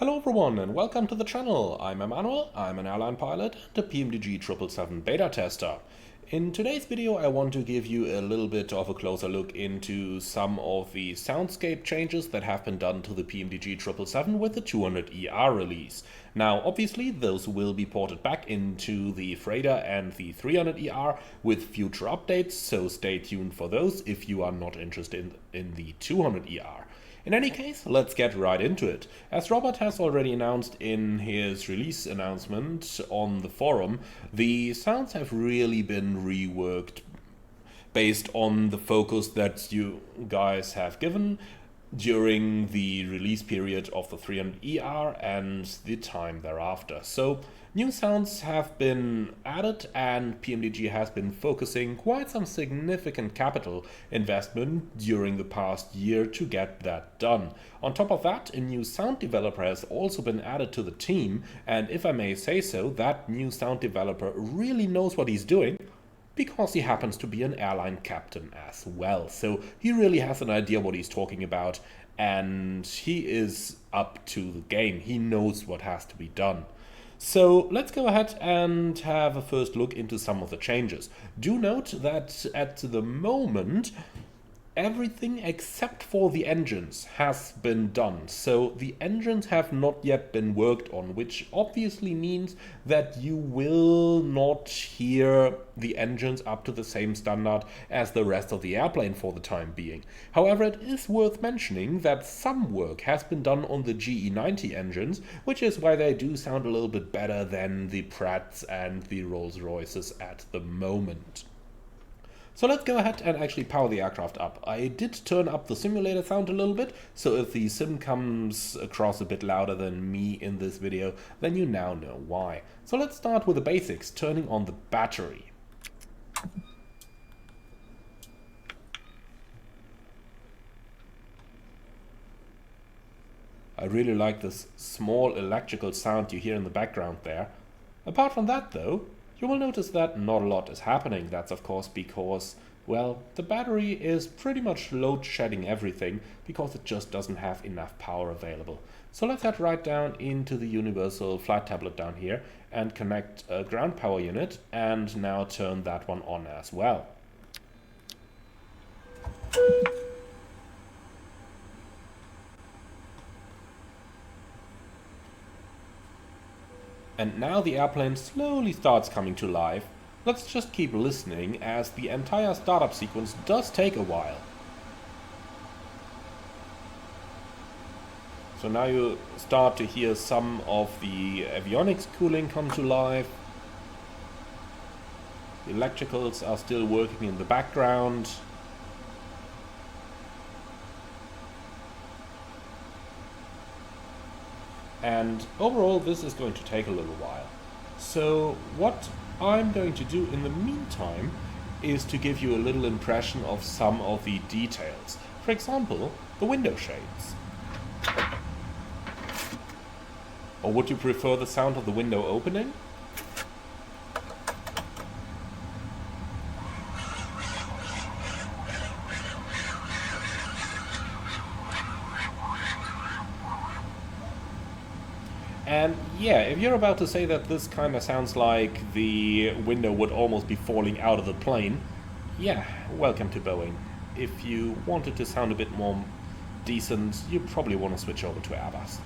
Hello everyone and welcome to the channel. I'm Emmanuel, I'm an airline pilot and a PMDG 777 beta tester. In today's video I want to give you a little bit of a closer look into some of the soundscape changes that have been done to the PMDG 777 with the 200ER release. Now obviously those will be ported back into the Freighter and the 300ER with future updates, so stay tuned for those if you are not interested in the 200ER. In any case, let's get right into it. As Robert has already announced in his release announcement on the forum, the sounds have really been reworked based on the focus that you guys have given during the release period of the 300ER and the time thereafter. So new sounds have been added and PMDG has been focusing quite some significant capital investment during the past year to get that done. On top of that, a new sound developer has also been added to the team, and if I may say so, that new sound developer really knows what he's doing, because he happens to be an airline captain as well. So he really has an idea what he's talking about and he is up to the game. He knows what has to be done. So let's go ahead and have a first look into some of the changes. Do note that at the moment everything except for the engines has been done. So the engines have not yet been worked on, which obviously means that you will not hear the engines up to the same standard as the rest of the airplane for the time being. However, it is worth mentioning that some work has been done on the GE90 engines, which is why they do sound a little bit better than the Pratts and the Rolls-Royces at the moment. So let's go ahead and actually power the aircraft up. I did turn up the simulator sound a little bit, so if the sim comes across a bit louder than me in this video, then you now know why. So let's start with the basics, turning on the battery. I really like this small electrical sound you hear in the background there. Apart from that though, you will notice that not a lot is happening. That's of course because, well, the battery is pretty much load shedding everything because it just doesn't have enough power available. So let's head right down into the universal flight tablet down here and connect a ground power unit and now turn that one on as well. And now the airplane slowly starts coming to life. Let's just keep listening as the entire startup sequence does take a while. So now you start to hear some of the avionics cooling come to life. The electricals are still working in the background. And overall this is going to take a little while. So what I'm going to do in the meantime is to give you a little impression of some of the details. For example, the window shades. Or would you prefer the sound of the window opening? And yeah, if you're about to say that this kind of sounds like the window would almost be falling out of the plane, yeah, welcome to Boeing. If you wanted to sound a bit more decent, you probably want to switch over to Airbus.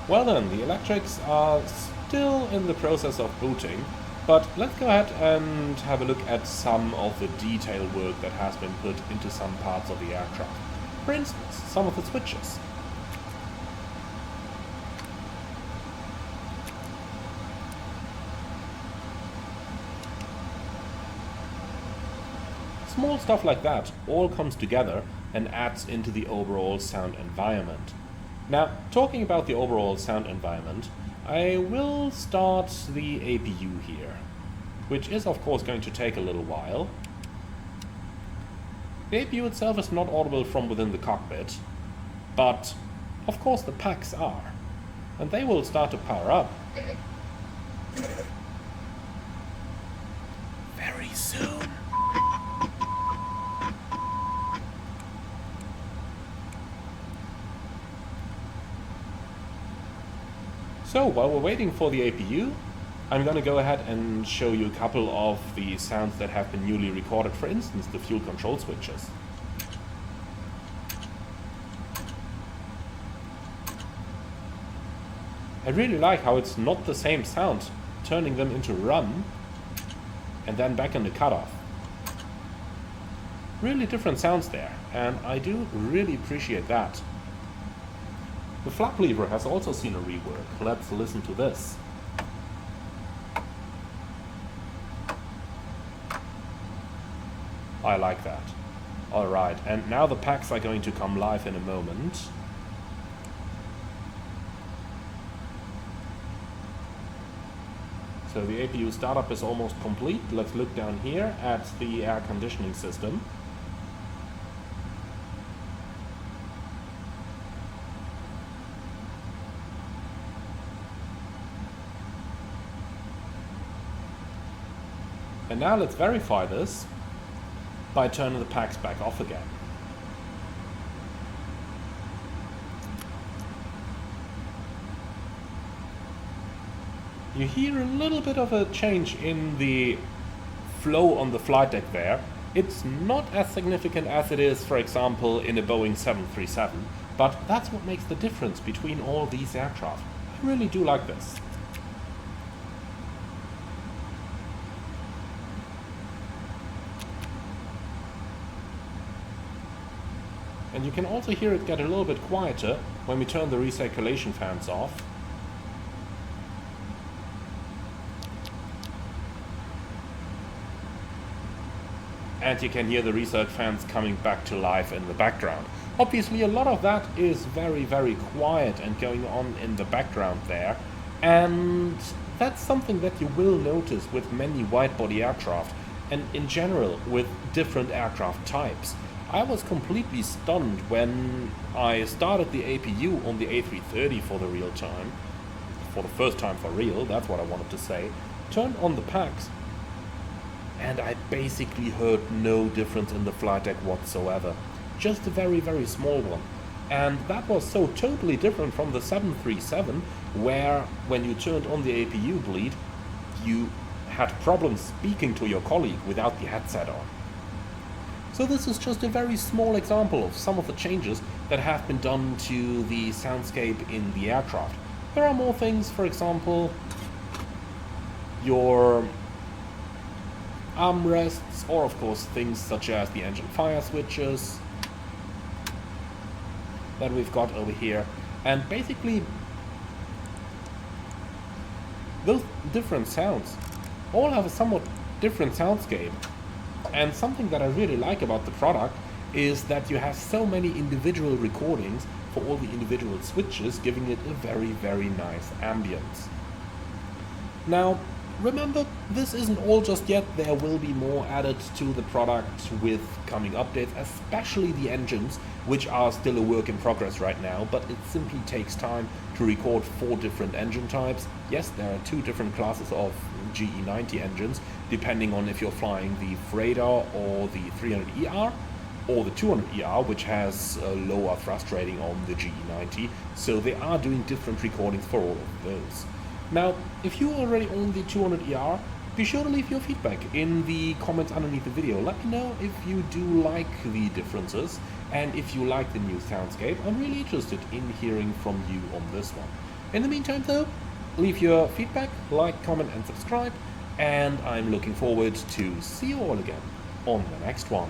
Well then, the electrics are still in the process of booting, but let's go ahead and have a look at some of the detail work that has been put into some parts of the aircraft. For instance, some of the switches. Small stuff like that all comes together and adds into the overall sound environment. Now, talking about the overall sound environment, I will start the APU here, which is of course going to take a little while. The APU itself is not audible from within the cockpit, but of course the packs are. and they will start to power up very soon. So while we're waiting for the APU, I'm going to go ahead and show you a couple of the sounds that have been newly recorded, for instance the fuel control switches. I really like how it's not the same sound, turning them into run and then back into cutoff. Really different sounds there, and I do really appreciate that. The flap lever has also seen a rework. Let's listen to this. I like that. Alright, and now the packs are going to come live in a moment. So the APU startup is almost complete. Let's look down here at the air conditioning system. And now let's verify this by turning the packs back off again. You hear a little bit of a change in the flow on the flight deck there. It's not as significant as it is, for example, in a Boeing 737, but that's what makes the difference between all these aircraft. I really do like this. And you can also hear it get a little bit quieter when we turn the recirculation fans off. And you can hear the recirc fans coming back to life in the background. Obviously a lot of that is very, very quiet and going on in the background there. And that's something that you will notice with many wide-body aircraft, and in general with different aircraft types. I was completely stunned when I started the APU on the A330 for the real time, for the first time for real, that's what I wanted to say, turned on the packs, and I basically heard no difference in the flight deck whatsoever. Just a very, very small one. And that was so totally different from the 737, where when you turned on the APU bleed, you had problems speaking to your colleague without the headset on. So this is just a very small example of some of the changes that have been done to the soundscape in the aircraft. There are more things, for example, your armrests, or of course things such as the engine fire switches that we've got over here. And basically those different sounds all have a somewhat different soundscape. And something that I really like about the product is that you have so many individual recordings for all the individual switches, giving it a very, very nice ambience. Now, remember, this isn't all just yet. There will be more added to the product with coming updates, especially the engines, which are still a work in progress right now, but it simply takes time to record 4 different engine types. Yes, there are 2 different classes of GE90 engines, depending on if you're flying the Freighter or the 300ER, or the 200ER, which has a lower thrust rating on the GE90, so they are doing different recordings for all of those. Now, if you already own the 200ER, be sure to leave your feedback in the comments underneath the video. Let me know if you do like the differences, and if you like the new soundscape. I'm really interested in hearing from you on this one. In the meantime though, leave your feedback, like, comment and subscribe, and I'm looking forward to see you all again on the next one.